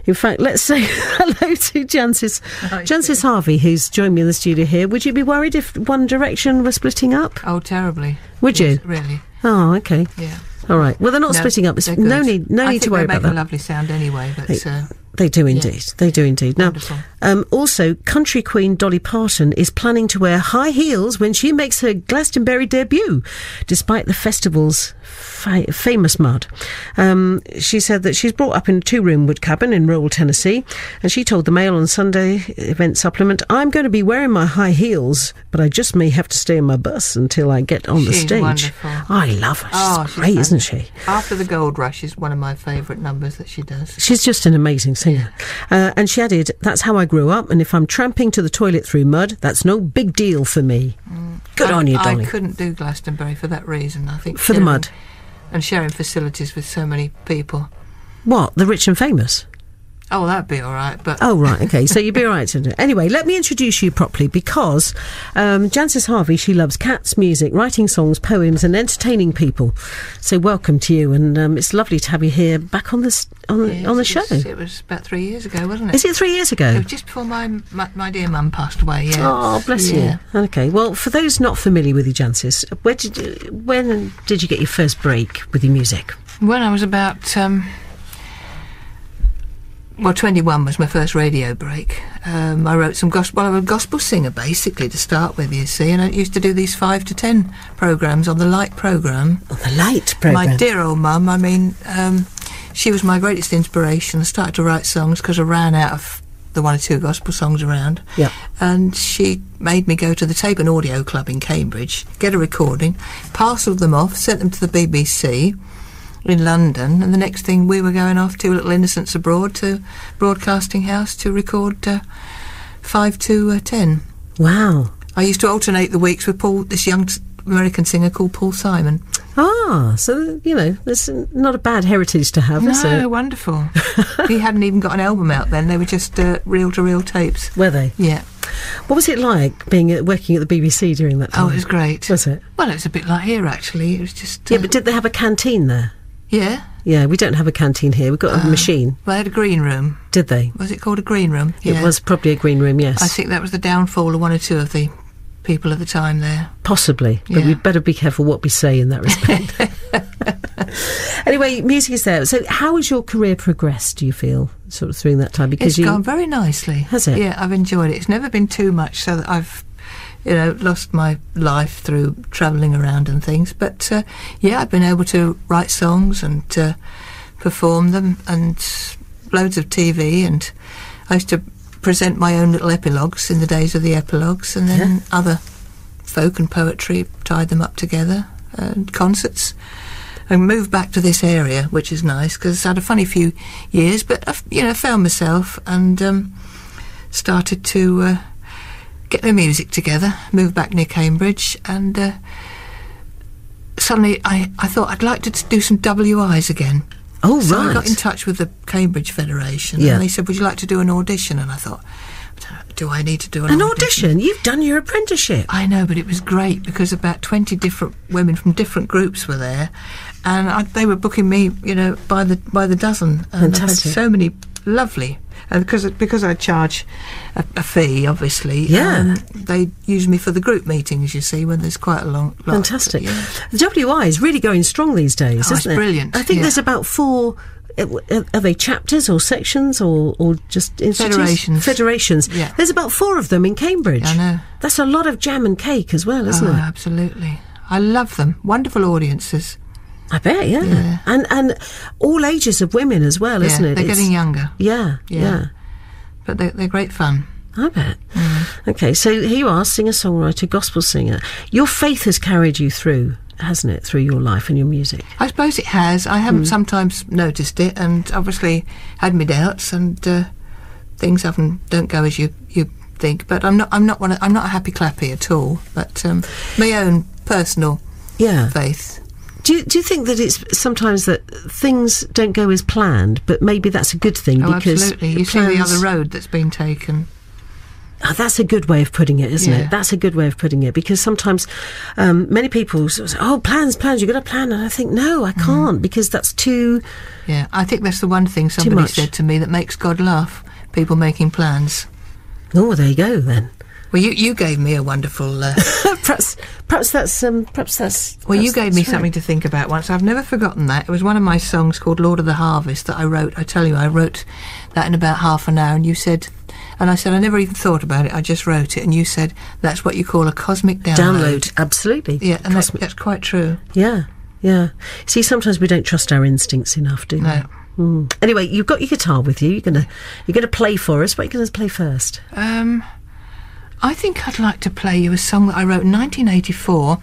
In fact, let's say hello to Jancis Harvey, who's joined me in the studio here. Would you be worried if One Direction were splitting up? Oh, terribly. Would you? Really. Oh, okay. Yeah. All right. Well, they're not splitting up. No need to worry about that. I think they make a lovely sound anyway, but... They do indeed. Yeah. They do indeed. Now, also, country queen Dolly Parton is planning to wear high heels when she makes her Glastonbury debut, despite the festival's famous mud. She said that she's brought up in a 2-room wood cabin in rural Tennessee, and she told the Mail on Sunday event supplement, "I'm going to be wearing my high heels, but I just may have to stay in my bus until I get on the stage." Wonderful. I love her. She's great, isn't she? After the Gold Rush is one of my favourite numbers that she does. She's just an amazing singer. And she added, "That's how I grew up, and if I'm tramping to the toilet through mud, that's no big deal for me." Good on you, Dolly. I couldn't do Glastonbury for that reason, I think. For the mud. And sharing facilities with so many people. What, the rich and famous? Oh, that'd be all right, but... Oh, right, OK, so you'd be all right. Anyway, let me introduce you properly, because Jancis Harvey, she loves cats, music, writing songs, poems and entertaining people. So welcome to you, and it's lovely to have you here back on the show. It was about 3 years ago, wasn't it? Is it 3 years ago? It was just before my dear mum passed away, yeah. Oh, bless you. OK, well, for those not familiar with you, Jancis, when did you get your first break with your music? When I was about... 21 was my first radio break. I wrote some gospel. I was a gospel singer, basically, to start with, you see, and I used to do these 5 to 10 programmes on the Light programme. On the Light programme? My dear old mum, I mean, she was my greatest inspiration. I started to write songs because I ran out of the 1 or 2 gospel songs around. Yeah. And she made me go to the Tape and Audio Club in Cambridge, get a recording, parcelled them off, sent them to the BBC... in London, and the next thing we were going off to Little Innocents Abroad to Broadcasting House to record 5 to 10. Wow. I used to alternate the weeks with this young American singer called Paul Simon. Ah, so, you know, that's not a bad heritage to have, is it? No, wonderful. He hadn't even got an album out then. They were just reel-to-reel tapes. Were they? Yeah. What was it like working at the BBC during that time? Oh, it was great. Was it? Well, it was a bit like here, actually. It was just... Yeah, but did they have a canteen there? Yeah. Yeah, we don't have a canteen here. We've got a machine. Well, they had a green room. Did they? Was it called a green room? Yeah. It was probably a green room, yes. I think that was the downfall of 1 or 2 of the people at the time there. Possibly, but we'd better be careful what we say in that respect. Anyway, music is there. So how has your career progressed, do you feel, sort of through that time? Because it's gone very nicely. Has it? Yeah, I've enjoyed it. It's never been too much so that I've... lost my life through travelling around and things. But, I've been able to write songs and perform them, and loads of TV, and I used to present my own little epilogues in the days of the epilogues, and then other folk and poetry, tied them up together, and concerts. I moved back to this area, which is nice, because I had a funny few years, but, I found myself and started to... get the music together, moved back near Cambridge, and suddenly I thought I'd like to do some WIs again. Oh, so right. I got in touch with the Cambridge Federation, and they said, would you like to do an audition? And I thought, do I need to do an audition? You've done your apprenticeship. I know, but it was great, because about 20 different women from different groups were there, and they were booking me, by the dozen. And Fantastic. I had so many lovely... because I charge a fee, obviously, they use me for the group meetings, you see, when there's quite a lot. Fantastic. The WI is really going strong these days, isn't it? It's brilliant. I think there's about 4... Are they chapters or sections or just institutes? Federations. Yeah. There's about 4 of them in Cambridge. I know. That's a lot of jam and cake as well, isn't it? Absolutely. I love them. Wonderful audiences. I bet, yeah. And all ages of women as well, isn't it? They're getting younger. Yeah. But they're great fun. I bet. OK, so here you are, singer-songwriter, gospel singer. Your faith has carried you through, hasn't it, through your life and your music? I suppose it has. I haven't sometimes noticed it, and obviously had my doubts, and things don't go as you think. But I'm not a happy clappy at all. But my own personal faith. Do you think that it's sometimes that things don't go as planned, but maybe that's a good thing? Oh, because absolutely. You see the other road that's been taken. Oh, that's a good way of putting it, isn't it? That's a good way of putting it, because sometimes many people say, oh, plans, you've got a plan. And I think, no, I can't, because that's too... Yeah, I think that's the one thing somebody said to me that makes God laugh, people making plans. Oh, there you go, then. Well, you gave me a wonderful... perhaps that's... Well, you gave me something to think about once. I've never forgotten that. It was one of my songs called Lord of the Harvest that I wrote. I tell you, I wrote that in about half an hour, and you said... And I said, I never even thought about it, I just wrote it. And you said, that's what you call a cosmic download. Absolutely. Yeah, and that's quite true. Yeah. See, sometimes we don't trust our instincts enough, do we? No. Anyway, you've got your guitar with you. You're gonna play for us. What are you going to play first? I think I'd like to play you a song that I wrote in 1984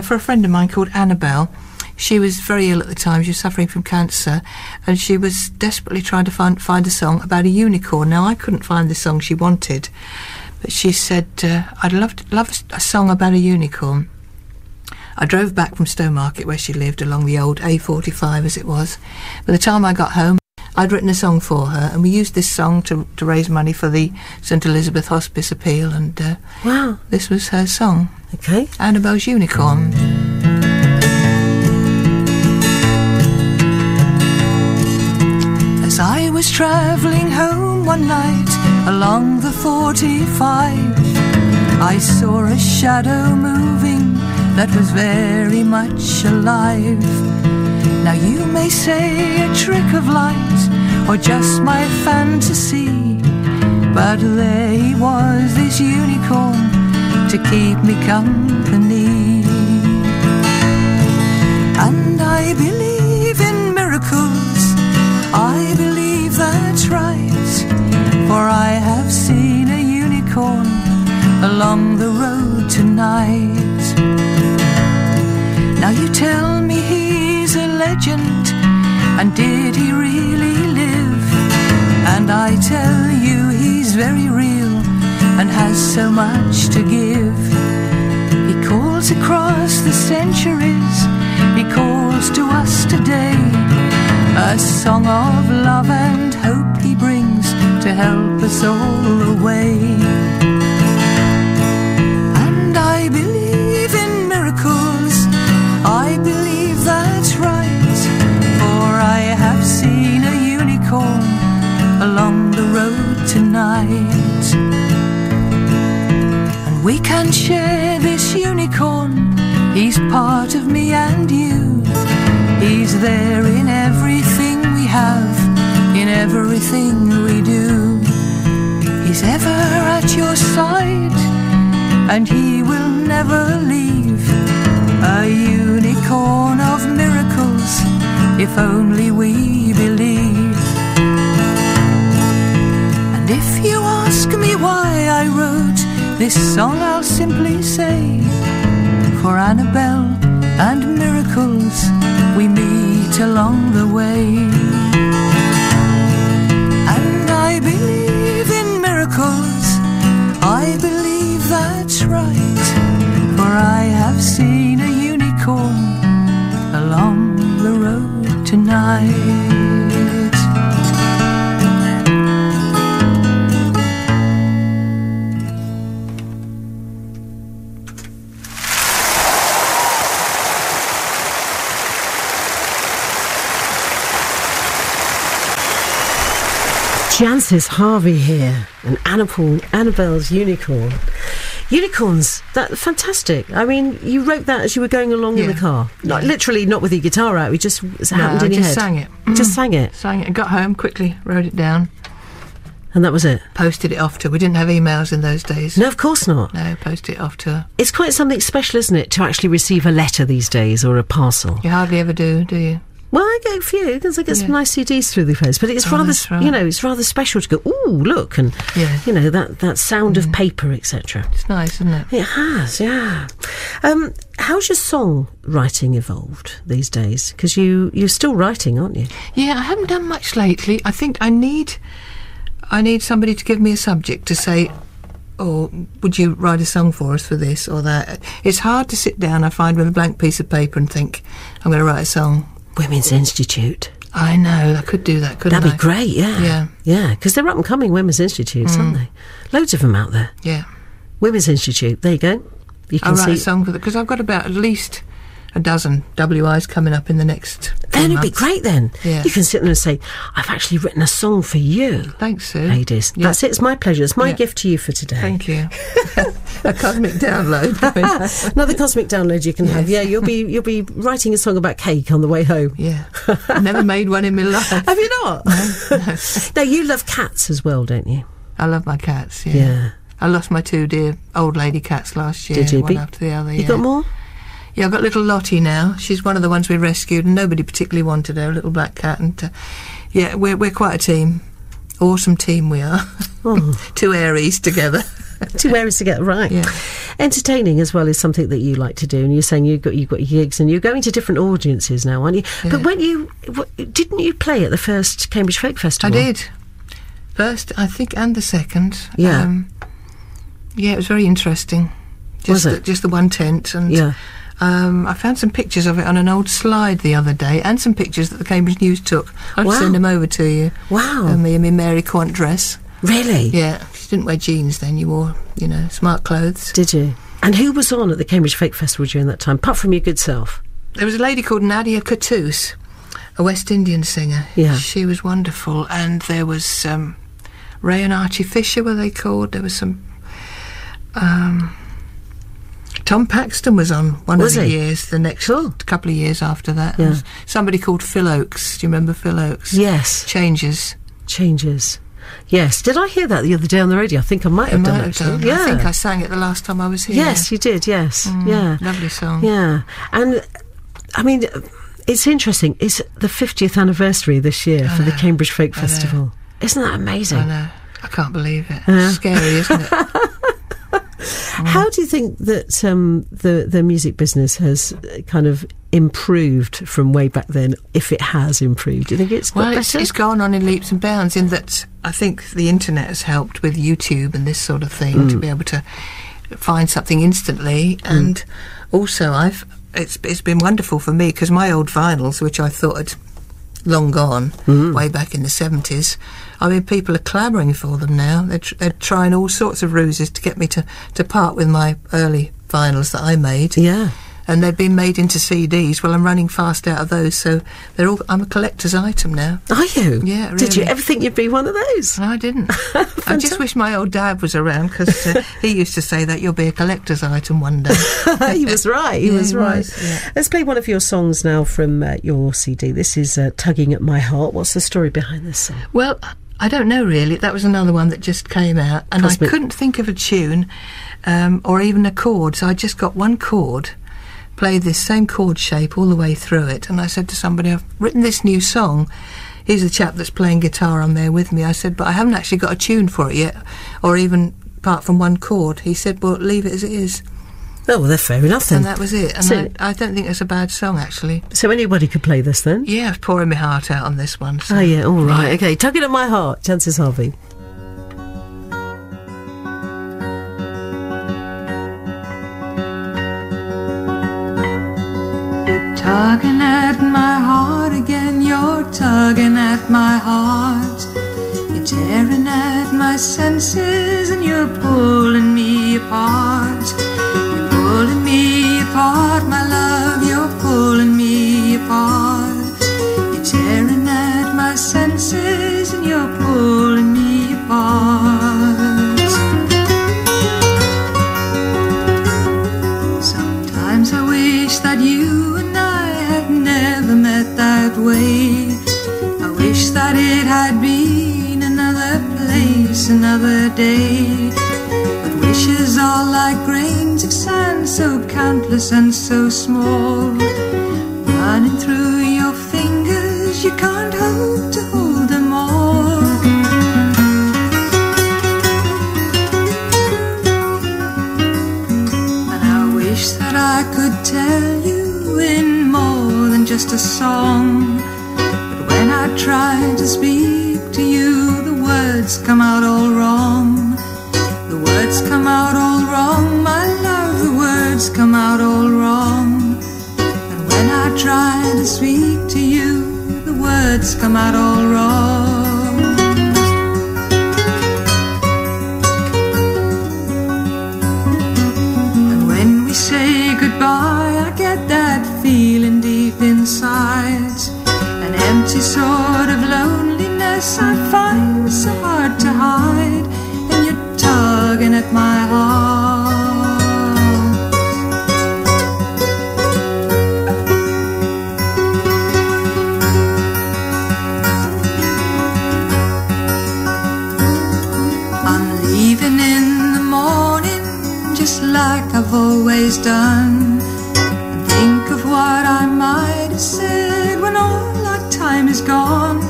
for a friend of mine called Annabelle. She was very ill at the time. She was suffering from cancer, and she was desperately trying to find a song about a unicorn. Now, I couldn't find the song she wanted, but she said, I'd love a song about a unicorn. I drove back from Stowmarket, where she lived, along the old A45 as it was. By the time I got home, I'd written a song for her, and we used this song to raise money for the St Elizabeth Hospice appeal, and wow, this was her song. Okay. Annabelle's Unicorn. As I was travelling home one night along the 45, I saw a shadow moving that was very much alive. Now you may say a trick of light or just my fantasy, but there he was, this unicorn, to keep me company. And I believe in miracles, I believe that's right, for I have seen a unicorn along the road tonight. Now you tell me he's a legend, and did he really live? And I tell you he's very real and has so much to give. He calls across the centuries, he calls to us today, a song of love and hope he brings to help us all the way. And I believe in miracles, I believe that's right, for I have seen a unicorn along the road tonight. And we can share this unicorn, he's part of me and you. He's there in everything we have, in everything we do. He's ever at your side, and he will never leave. A unicorn of miracles, if only we believe. And if you ask me why I wrote this song, I'll simply say, for Annabelle and miracles we meet along the way. And I believe in miracles, I believe that's right, for I have seen a unicorn along the road tonight. Jancis Harvey here, and Annabelle's Unicorn. Unicorns, that's fantastic. I mean, you wrote that as you were going along in the car. Not literally, not with your guitar out, it just happened in your head. Sang it. Just sang it. Sang it and got home, quickly wrote it down. And that was it? Posted it off to her. We didn't have emails in those days. No, of course not. No, posted it off to her. It's quite something special, isn't it, to actually receive a letter these days, or a parcel? You hardly ever do you? Well, I get a few, because I get some nice CDs through the post, but it's rather, you know, it's rather special to go, ooh, look, and, you know, that sound of paper, etc. It's nice, isn't it? It has, yeah. How's your songwriting evolved these days? Because you're still writing, aren't you? Yeah, I haven't done much lately. I think I need somebody to give me a subject to say, or would you write a song for us for this or that? It's hard to sit down, I find, with a blank piece of paper and think, I'm going to write a song. Women's Institute. I know, I could do that, couldn't I? That'd be great, yeah. Yeah, because they're up-and-coming women's institutes, aren't they? Loads of them out there. Yeah. Women's Institute, there you go. You can I'll write a song for that, because I've got about at least a dozen WIs coming up in the next Then it'd be great then. Yeah. You can sit there and say, I've actually written a song for you. Thanks, Sue. Ladies. Yeah. That's it. It's my pleasure. It's my gift to you for today. Thank you. A cosmic download. Another cosmic download you can have. Yeah, you'll be writing a song about cake on the way home. Yeah. I never made one in my life. Have you not? No. Now, you love cats as well, don't you? I love my cats, Yeah. I lost my 2 dear old lady cats last year. Did you? One after the other, You got more? Yeah, I've got little Lottie now. She's one of the ones we rescued, and nobody particularly wanted her, a little black cat. And yeah, we're quite a team. Awesome team we are. Oh. 2 Aries together. 2 areas to get right. Yeah. Entertaining as well is something that you like to do, and you're saying you've got gigs, and you're going to different audiences now, aren't you? Yeah. But didn't you play at the first Cambridge Folk Festival? I did. First, I think, and the second. Yeah. Yeah, it was very interesting. Was it? Just the one tent, and Yeah. I found some pictures of it on an old slide the other day, and some pictures that the Cambridge News took. I'll Wow. send them over to you. Wow. Me in my Mary Quant dress. Really? Yeah, you didn't wear jeans then, you wore, smart clothes. Did you? And who was on at the Cambridge Folk Festival during that time, apart from your good self? There was a lady called Nadia Cattouse, a West Indian singer. Yeah. She was wonderful, and there was Ray and Archie Fisher, were they called? There was some... Tom Paxton was on one Was of the he? years, the next couple of years after that. Yeah. Somebody called Phil Oakes. Do you remember Phil Oakes? Yes. Changes. Yes. Did I hear that the other day on the radio? I think I might have done, actually. Yeah. I think I sang it the last time I was here. Yes, you did, yes. Yeah. Lovely song. Yeah. And, I mean, it's interesting. It's the 50th anniversary this year for the Cambridge Folk Festival. Isn't that amazing? I know. I can't believe it. It's scary, isn't it? How do you think that the music business has kind of improved from way back then, if it has improved? Do you think it's got better? It's gone on in leaps and bounds, in that I think the internet has helped with YouTube and this sort of thing to be able to find something instantly. And also it's been wonderful for me, because my old vinyls, which I thought had long gone way back in the 70s, I mean, people are clamouring for them now. They're trying all sorts of ruses to get me to part with my early vinyls that I made. Yeah. And they've been made into CDs. Well, I'm running fast out of those, so I'm a collector's item now. Are you? Yeah, really. Did you ever think you'd be one of those? No, I didn't. I just wish my old dad was around, because he used to say that you'll be a collector's item one day. He was right. He was right. Let's play one of your songs now from your CD. This is Tugging at My Heart. What's the story behind this song? Well, I don't know really. That was another one that just came out, and I couldn't think of a tune or even a chord, so I just got one chord, played this same chord shape all the way through it, and I said to somebody, I've written this new song. He's the chap that's playing guitar on there with me. I said, but I haven't actually got a tune for it yet, or even apart from one chord. He said, well, leave it as it is. Oh, well, that's fair enough then. And that was it. And So- I don't think it's a bad song, actually. So anybody could play this then? Yeah, I was pouring my heart out on this one. So. Oh, yeah, all right. Okay, Tugging at My Heart, Jancis Harvey. You're tugging at my heart again, you're tugging at my heart. You're tearing at my senses and you're pulling me apart. You're pulling me apart, my love, you're pulling me apart. You're tearing at my senses and you're pulling me apart. Sometimes I wish that you and I had never met that way. I wish that it had been another place, another day. But wishes are like grains of sand, so countless and so small, running through your fingers, you can't hope to hold them all. And I wish that I could tell you in more than just a song, but when I try to speak to you, the words come out all wrong. The words come out all wrong, my love, the words come out all wrong. And when I try to speak to you, the words words come out all wrong. And when we say goodbye, I get that feeling deep inside, an empty sort of loneliness I find so hard to hide, and you're tugging at my heart. I'm leaving in the morning just like I've always done, and think of what I might have said when all our time is gone.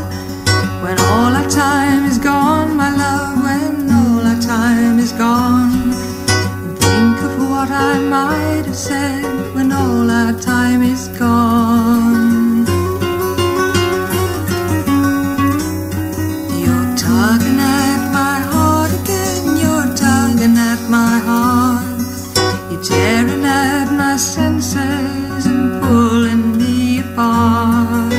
When all our time is gone, my love, when all our time is gone. And think of what I might have said when all our time is gone. You're tugging at my heart again, you're tugging at my heart. You're tearing at my senses and pulling me apart.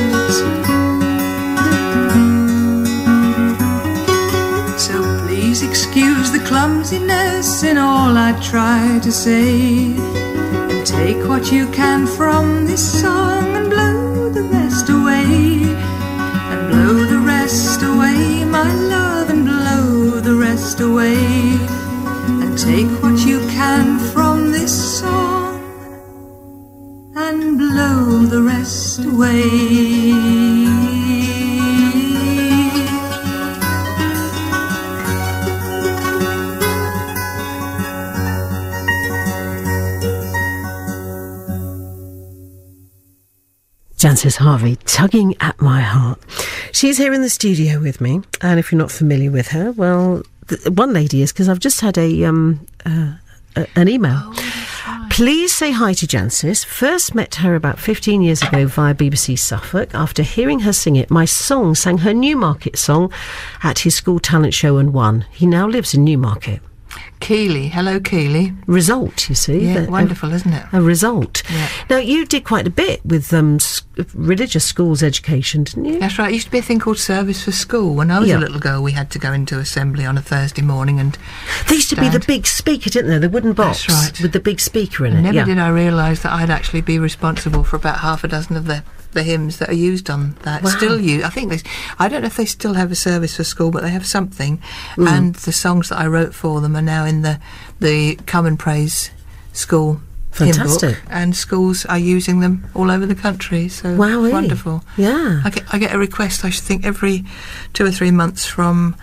Excuse the clumsiness in all I try to say, and take what you can from this song and blow the rest away. And blow the rest away, my love, and blow the rest away. And take what you can from this song and blow the rest away. Jancis Harvey, tugging at my heart. She's here in the studio with me, and if you're not familiar with her, well, one lady is, because I've just had an email. Oh, right. Please say hi to Jancis. First met her about 15 years ago via BBC Suffolk. After hearing her sing it, my song sang her Newmarket song at his school talent show and won. He now lives in Newmarket. Keeley, hello Keeley. Result, you see. Yeah, wonderful, isn't it? A result. Yeah. Now, you did quite a bit with religious schools education, didn't you? That's right. It used to be a thing called Service for School. When I was a little girl, we had to go into assembly on a Thursday morning and there used to be the big speaker, didn't there? The wooden box. That's right. With the big speaker in it. Never did I realise that I'd actually be responsible for about half a dozen of the hymns that are used on that. Wow. Still used. I think I don't know if they still have a Service for School, but they have something. And the songs that I wrote for them are now in the Come and Praise School Fantastic. hymn book, and schools are using them all over the country. So Wowee. Wonderful. Yeah. I get a request, I should think, every 2 or 3 months from,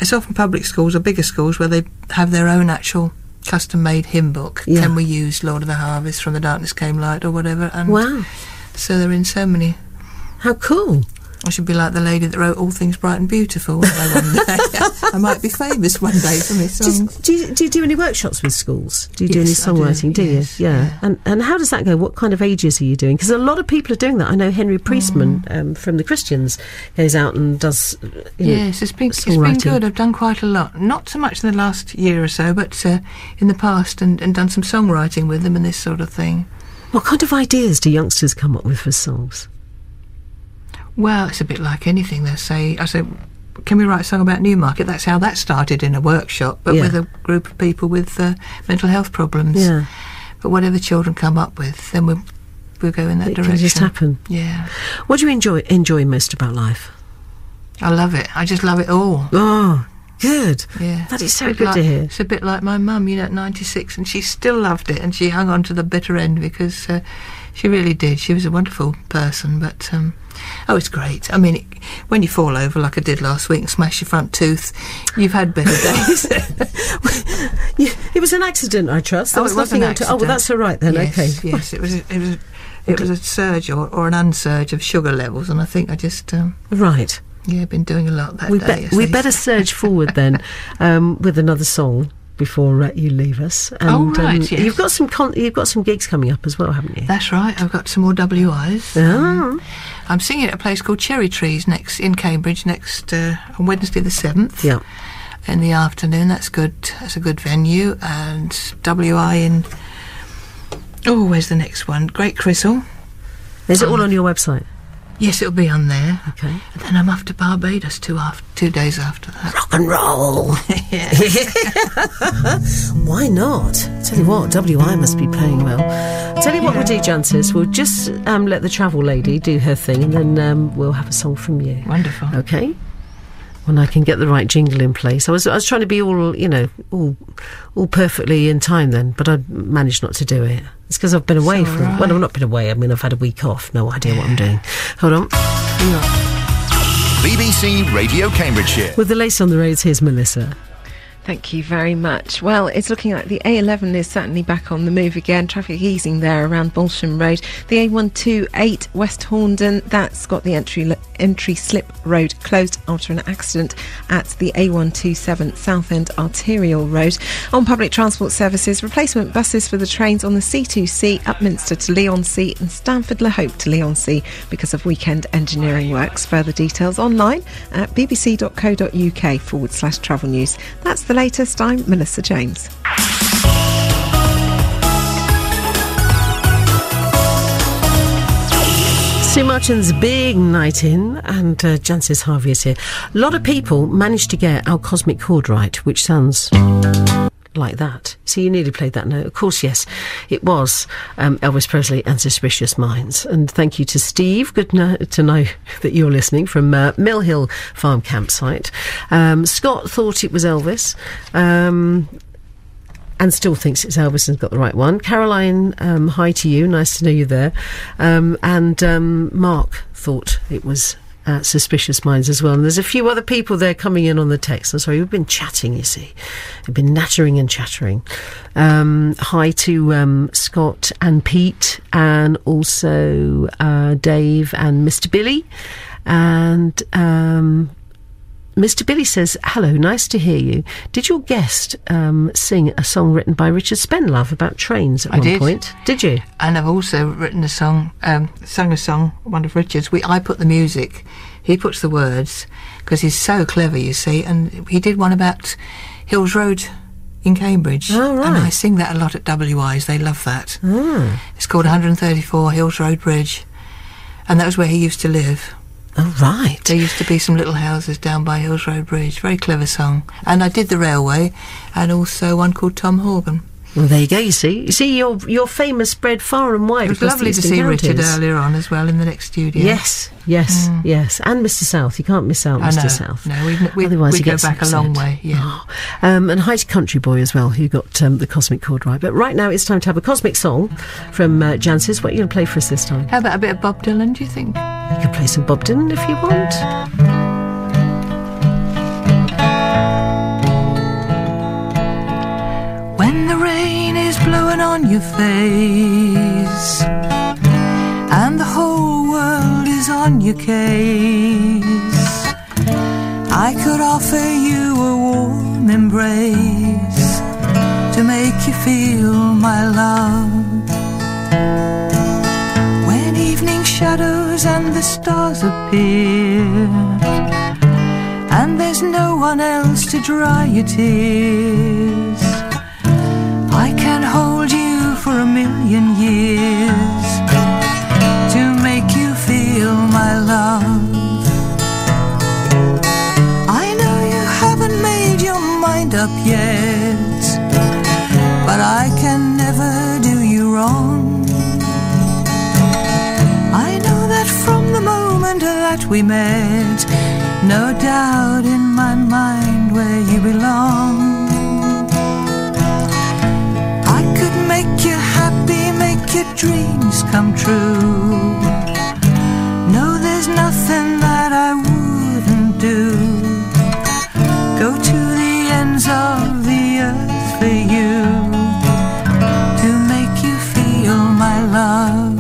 it's often public schools or bigger schools where they have their own actual custom-made hymn book. Yeah. Can we use Lord of the Harvest, From the Darkness Came Light, or whatever? And Wow. so they're in so many. How cool. I should be like the lady that wrote All Things Bright and Beautiful one day. I might be famous one day for my songs. Do you do any workshops with schools? Do you do any Yes, I songwriting? Do yes, you? yeah. And how does that go? What kind of ages are you doing? Because a lot of people are doing that. I know Henry Priestman from the Christians goes out and does. Yes, it's been good. I've done quite a lot. Not so much in the last year or so, but in the past, and done some songwriting with them and this sort of thing. What kind of ideas do youngsters come up with for songs? Well, it's a bit like anything. I say, can we write a song about Newmarket? That's how that started, in a workshop, but with a group of people with mental health problems. Yeah. But whatever children come up with, then we'll go in that direction. It can just happen. Yeah. What do you enjoy most about life? I love it. I just love it all. Oh, good. Yeah. That is so good to hear. It's a bit like my mum, at 96, and she still loved it, and she hung on to the bitter end because she really did. She was a wonderful person, but it's great. I mean, when you fall over like I did last week and smash your front tooth, you've had better days. It was an accident, I trust. There was nothing an accident. Oh, well, that's all right then. Yes, okay. Yes, it was a surge or an unsurge of sugar levels, and I think I just right. Yeah, been doing a lot that day. We better surge forward then with another song before you leave us. And, yes. You've got some gigs coming up as well, haven't you? That's right. I've got some more WIs. I'm singing at a place called Cherry Trees in Cambridge on Wednesday the 7th. Yeah. In the afternoon. That's good. That's a good venue. And WI in where's the next one? Great Crystal. Is it all on your website? Yes, it'll be on there. Okay. And then I'm off to Barbados 2 days after that. Rock and roll. Why not? Tell you what, WI must be playing well. Tell you what we'll do, Jancis. We'll just let the travel lady do her thing, and then we'll have a song from you. Wonderful. Okay. When I can get the right jingle in place. I was trying to be all perfectly in time then, but I managed not to do it. It's because I've been away from... Right. Well, I've not been away. I mean, I've had a week off. No idea what I'm doing. Hold on. BBC Radio Cambridgeshire. With the latest on the roads, here's Melissa. Thank you very much. Well, it's looking like the A11 is certainly back on the move again. Traffic easing there around Bolsham Road. The A128 West Horndon, that's got the entry slip road closed after an accident at the A127 Southend Arterial Road. On public transport services, replacement buses for the trains on the C2C, Upminster to Leigh-on-Sea and Stamford-le-Hope to Leigh-on-Sea because of weekend engineering works. Further details online at bbc.co.uk/travel news. That's the latest. I'm Melissa James. Sue Marchant's big night in, and Jancis Harvey is here. A lot of people managed to get Our Cosmic Chord right, which sounds like that. So you nearly played that note. Of course, yes, it was Elvis Presley and Suspicious Minds. And thank you to Steve. Good to know that you're listening from Mill Hill Farm Campsite. Scott thought it was Elvis. And still thinks it's Elvis and got the right one. Caroline, hi to you. Nice to know you there. And Mark thought it was Suspicious Minds as well. And there's a few other people there coming in on the text. I'm sorry, we've been chatting, you see. We've been nattering and chattering. Hi to Scott and Pete, and also Dave and Mr. Billy. And Mr. Billy says, hello, nice to hear you. Did your guest sing a song written by Richard Spenlove about trains at one point? Did you? And I've also written a song, sung a song, one of Richard's. I put the music, he puts the words, because he's so clever, you see. And he did one about Hills Road in Cambridge. Oh, right. And I sing that a lot at WIs. They love that. It's called 134 Hills Road Bridge. And that was where he used to live. Oh, right. There used to be some little houses down by Hills Road Bridge. Very clever song. And I did the railway, and also one called Tom Horgan. Well, there you go, you see. You see, your famous spread far and wide. It was lovely to see Richard earlier on as well in the next studio. Yes. And Mr. South. You can't miss out Mr. South. No, we go back a long way, yeah. Oh. And hi to Country Boy as well, who got the Cosmic Chord right. But right now it's time to have a cosmic song from Jancis. What are you going to play for us this time? How about a bit of Bob Dylan, do you think? You can play some Bob Dylan if you want. When the rain is blowing on your face and the whole world is on your case, I could offer you a warm embrace to make you feel my love. When evening shadows and the stars appear and there's no one else to dry your tears, I can hold you for a million years to make you feel my love. I know you haven't made your mind up yet, but I can never do you wrong. I know that from the moment that we met, no doubt in my mind where you belong. Make you happy, make your dreams come true. No, there's nothing that I wouldn't do. Go to the ends of the earth for you to make you feel my love.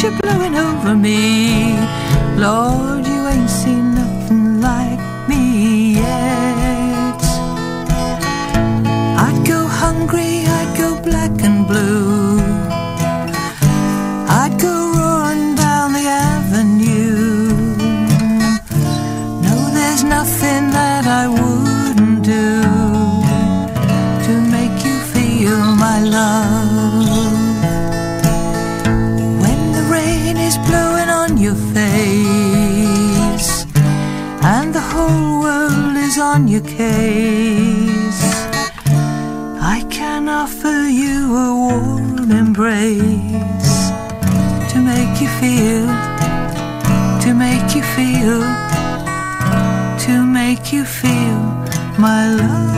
you're blowing over me. Lord, you ain't seen nothing like me yet. I'd go hungry, I'd go black and blue, I'd go roaring down the avenue. No, there's nothing that I wouldn't do to make you feel my love. When the rain is blowing on your face and the whole world is on your case, I can offer you a warm embrace to make you feel, to make you feel, to make you feel my love.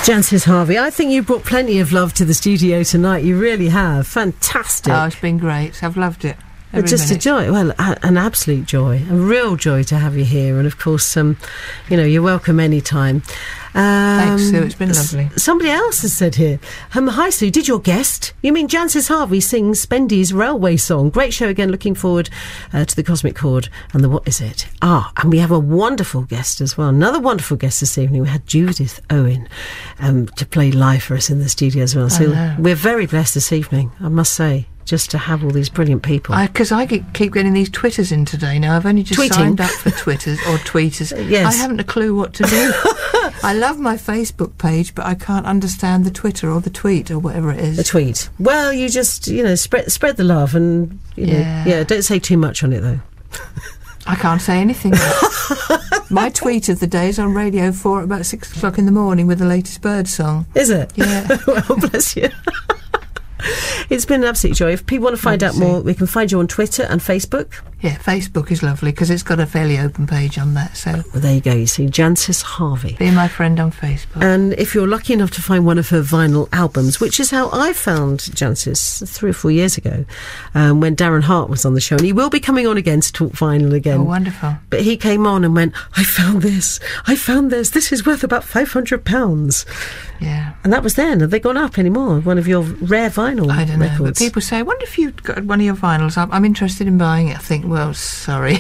Jancis Harvey, I think you brought plenty of love to the studio tonight. You really have. Fantastic. Oh, it's been great. I've loved it. Just a joy. Well, an absolute joy. A real joy to have you here. And, of course, you're welcome anytime. Thanks, Sue. It's been lovely. Somebody else has said here, hi, Sue, did your guest? You mean Jancis Harvey sings Spendy's Railway Song. Great show again. Looking forward to the Cosmic Chord and the What Is It? And we have a wonderful guest as well. Another wonderful guest this evening. We had Judith Owen to play live for us in the studio as well. So we're very blessed this evening, I must say, just to have all these brilliant people. Because I keep getting these Twitters in today now. I've only just signed up for Twitters or tweeters. Yes. I haven't a clue what to do. I love my Facebook page, but I can't understand the Twitter or the tweet or whatever it is. The tweet. Well, you just, spread the love and, don't say too much on it, though. I can't say anything. My tweet of the day is on Radio 4 at about 6 o'clock in the morning with the latest Bird song. Is it? Yeah. Well, bless you. It's been an absolute joy. If people want to find out more, we can find you on Twitter and Facebook. Yeah, Facebook is lovely because it's got a fairly open page on that. So well, there you go. You see, Jancis Harvey. Be my friend on Facebook. And if you're lucky enough to find one of her vinyl albums, which is how I found Jancis 3 or 4 years ago, when Darren Hart was on the show, and he will be coming on again to talk vinyl again. Oh, wonderful. But he came on and went, I found this, this is worth about £500. Yeah. And that was then. Have they gone up anymore? One of your rare vinyl I don't know, records. but people say, I wonder if you've got one of your vinyls. I'm interested in buying it. I think, well, sorry.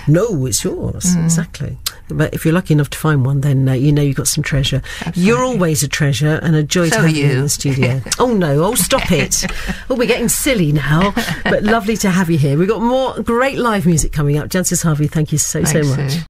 No, it's yours. Exactly. But if you're lucky enough to find one, then you've got some treasure. Absolutely. You're always a treasure and a joy to have you in the studio. Oh, no. Oh, stop it. Oh, we're getting silly now. But lovely to have you here. We've got more great live music coming up. Jancis Harvey, thank you so much. Sue.